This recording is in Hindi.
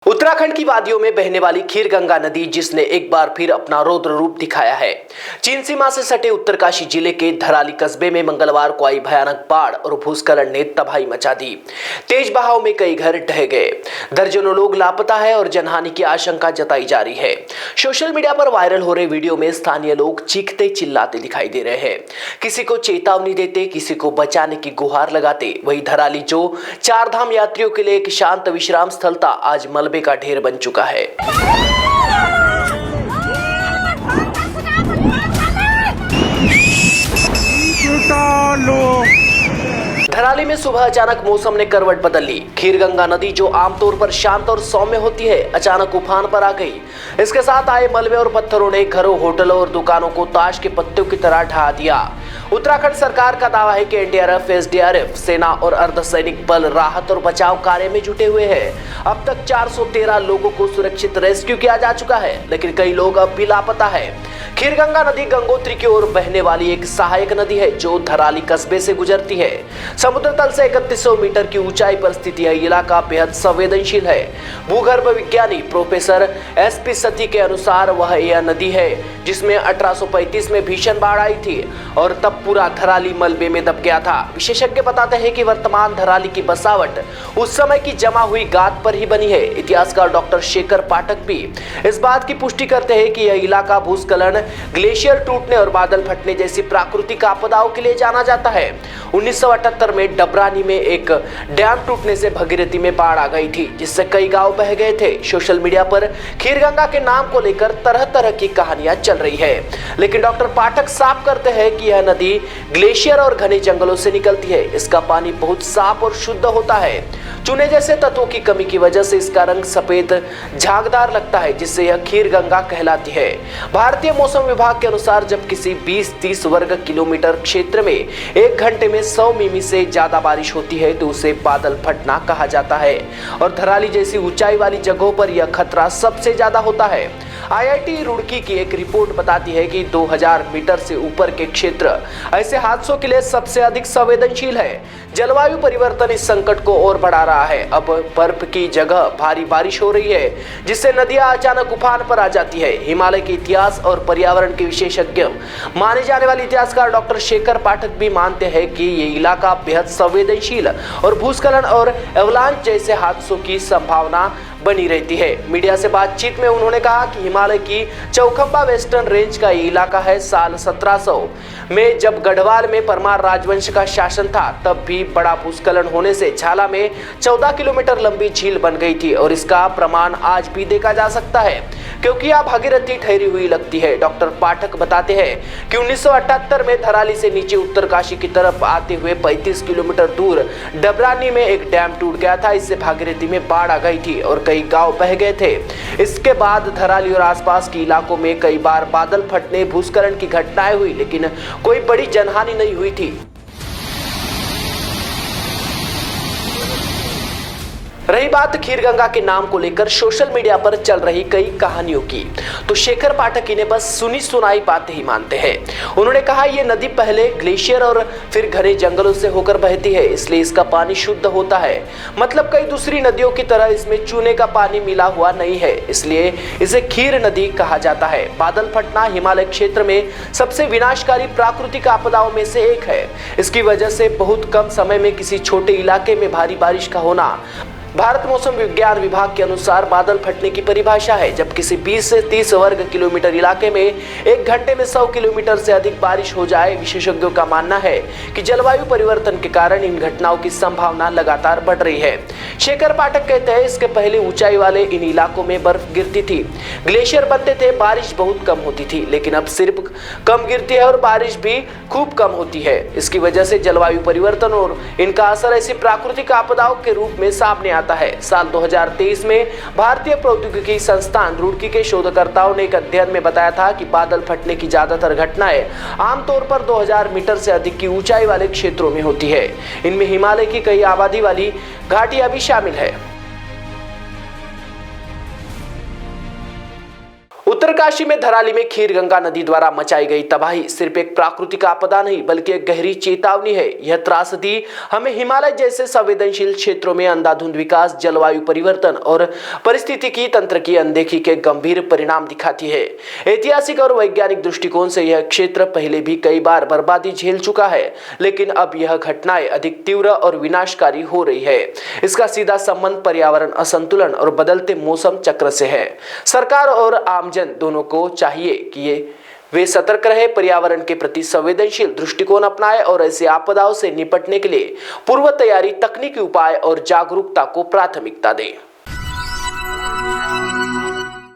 उत्तराखंड की वादियों में बहने वाली खीरगंगा नदी जिसने एक बार फिर अपना रौद्र रूप दिखाया है। चीन सीमा से सटे उत्तरकाशी जिले के धराली कस्बे में मंगलवार को आई भयानक बाढ़ और भूस्खलन ने तबाही मचा दी। तेज बहाव में कई घर ढह गए, दर्जनों लोग लापता है और जनहानि की आशंका जताई जा रही है। सोशल मीडिया पर वायरल हो रहे वीडियो में स्थानीय लोग चीखते चिल्लाते दिखाई दे रहे हैं, किसी को चेतावनी देते, किसी को बचाने की गुहार लगाते। वही धराली जो चार धाम यात्रियों के लिए एक शांत विश्राम स्थल था, आज मलबे का ढेर बन चुका है। धराली में सुबह अचानक मौसम ने करवट बदल ली। खीरगंगा नदी जो आमतौर पर शांत और सौम्य होती है, अचानक उफान पर आ गई। इसके साथ आए मलबे और पत्थरों ने घरों, होटलों और दुकानों को ताश के पत्तों की तरह ढहा दिया। उत्तराखंड सरकार का दावा है कि एनडीआरएफ, एसडीआरएफ, सेना और अर्धसैनिक बल राहत और बचाव कार्य में जुटे हुए हैं। अब तक 413 लोगों को सुरक्षित रेस्क्यू किया जा चुका है, लेकिन कई लोग अब भी लापता है। खीरगंगा नदी गंगोत्री की ओर बहने वाली एक सहायक नदी है जो धराली कस्बे से गुजरती है। समुद्र तल से 3100 मीटर की ऊंचाई पर स्थित यह इलाका बेहद संवेदनशील है। भूगर्भ विज्ञानी प्रोफेसर एसपी सती के अनुसार वह यह नदी है जिसमें 1835 में भीषण बाढ़ आई थी और तब पूरा धराली मलबे में दब गया था। विशेषज्ञ बताते हैं कि वर्तमान धराली की बसावट उस समय की जमा हुई गाद पर ही बनी है। इतिहासकार डॉक्टर शेखर पाठक भी इस बात की पुष्टि करते हैं कि यह इलाका भूस्खलन, ग्लेशियर टूटने और बादल फटने जैसी प्राकृतिक आपदाओं के लिए जाना जाता है। 1978 में डबरानी में एक डैम टूटने से भगीरथी में बाढ़ आ गई थी, जिससे कई गांव बह गए थे। सोशल मीडिया पर खीरगंगा के नाम को लेकर तरह तरह की कहानियां चल रही है, लेकिन डॉक्टर पाठक साफ करते हैं कि यह नदी ग्लेशियर और घने जंगलों से निकलती है। इसका पानी बहुत साफ और शुद्ध होता है। चूने जैसे तत्वों की कमी की वजह से इसका रंग सफेद झागदार लगता है, जिससे यह खीरगंगा कहलाती है। भारतीय मौसम विभाग के अनुसार जब किसी 20-30 वर्ग किलोमीटर क्षेत्र में एक घंटे में 100 मिमी से ज्यादा बारिश होती है तो उसे बादल फटना कहा जाता है, और धराली जैसी ऊंचाई वाली जगहों पर यह खतरा सबसे ज्यादा होता है। आईआईटी रुड़की की एक रिपोर्ट बताती है कि 2000 मीटर से ऊपर के क्षेत्र ऐसे हादसों के लिए सबसे अधिक संवेदनशील है। जलवायु परिवर्तन इस संकट को और बढ़ा रहा है। अब बर्फ की जगह भारी बारिश हो रही है, जिससे नदियां अचानक उफान पर आ जाती है। हिमालय के इतिहास और पर्यावरण के विशेषज्ञ माने जाने वाले इतिहासकार डॉक्टर शेखर पाठक भी मानते हैं कि ये इलाका बेहद संवेदनशील और भूस्खलन और एवलांच जैसे हादसों की संभावना बनी रहती है। मीडिया से बातचीत में उन्होंने कहा कि हिमालय की चौखंबा वेस्टर्न रेंज का ये इलाका है। साल 1700 में जब गढ़वाल में परमार राजवंश का शासन था, तब भी बड़ा भूस्खलन होने से झाला में 14 किलोमीटर लंबी झील बन गई थी, और इसका प्रमाण आज भी देखा जा सकता है क्योंकि यह भागीरथी ठहरी हुई लगती है। डॉक्टर पाठक बताते हैं कि 1978 में धराली से नीचे उत्तरकाशी की तरफ आते हुए 35 किलोमीटर दूर डबरानी में एक डैम टूट गया था। इससे भागीरथी में बाढ़ आ गई थी और कई गांव बह गए थे। इसके बाद धराली और आसपास के इलाकों में कई बार बादल फटने, भूस्खलन की घटनाएं हुई, लेकिन कोई बड़ी जनहानि नहीं हुई थी। रही बात खीरगंगा के नाम को लेकर सोशल मीडिया पर चल रही कई कहानियों की, तो शेखर पाठक इन्हें बस सुनी सुनाई बातें ही मानते हैं। उन्होंने कहा ये नदी पहले ग्लेशियर और फिर घने जंगलों से होकर बहती है, इसलिए इसका पानी शुद्ध होता है। मतलब कई दूसरी नदियों की तरह इसमें चूने का पानी मिला हुआ नहीं है, इसलिए इसे खीर नदी कहा जाता है। बादल फटना हिमालय क्षेत्र में सबसे विनाशकारी प्राकृतिक आपदाओं में से एक है। इसकी वजह से बहुत कम समय में किसी छोटे इलाके में भारी बारिश का होना भारत मौसम विज्ञान विभाग के अनुसार बादल फटने की परिभाषा है जब किसी 20 से 30 वर्ग किलोमीटर इलाके में एक घंटे में 100 किलोमीटर से अधिक बारिश हो जाए। विशेषज्ञों का मानना है कि जलवायु परिवर्तन के कारण इन घटनाओं की संभावना लगातार बढ़ रही है। शेखर पाठक कहते हैं इसके पहले ऊंचाई वाले इन इलाकों में बर्फ गिरती थी, ग्लेशियर बनते थे, बारिश बहुत कम होती थी, लेकिन अब सिर्फ कम गिरती है और बारिश भी खूब कम होती है। इसकी वजह से जलवायु परिवर्तन और इनका असर ऐसी प्राकृतिक आपदाओं के रूप में सामने आता है। साल 2023 में भारतीय प्रौद्योगिकी संस्थान रुड़की के शोधकर्ताओं ने एक अध्ययन में बताया था कि बादल फटने की ज्यादातर घटनाएं आमतौर पर 2000 मीटर से अधिक की ऊंचाई वाले क्षेत्रों में होती है। इनमें हिमालय की कई आबादी वाली घाटियां भी शामिल है। उत्तरकाशी में धराली में खीरगंगा नदी द्वारा मचाई गई तबाही सिर्फ एक प्राकृतिक आपदा नहीं बल्कि एक गहरी चेतावनी है। यह त्रासदी हमें हिमालय जैसे संवेदनशील क्षेत्रों में अंधाधुंध विकास, जलवायु परिवर्तन और पारिस्थितिकी तंत्र की अनदेखी के गंभीर परिणाम दिखाती है। ऐतिहासिक और वैज्ञानिक दृष्टिकोण से यह क्षेत्र पहले भी कई बार बर्बादी झेल चुका है, लेकिन अब यह घटनाएं अधिक तीव्र और विनाशकारी हो रही है। इसका सीधा संबंध पर्यावरण असंतुलन और बदलते मौसम चक्र से है। सरकार और आमजन दोनों को चाहिए कि वे सतर्क रहे, पर्यावरण के प्रति संवेदनशील दृष्टिकोण अपनाएं और ऐसी आपदाओं से निपटने के लिए पूर्व तैयारी, तकनीकी उपाय और जागरूकता को प्राथमिकता दें।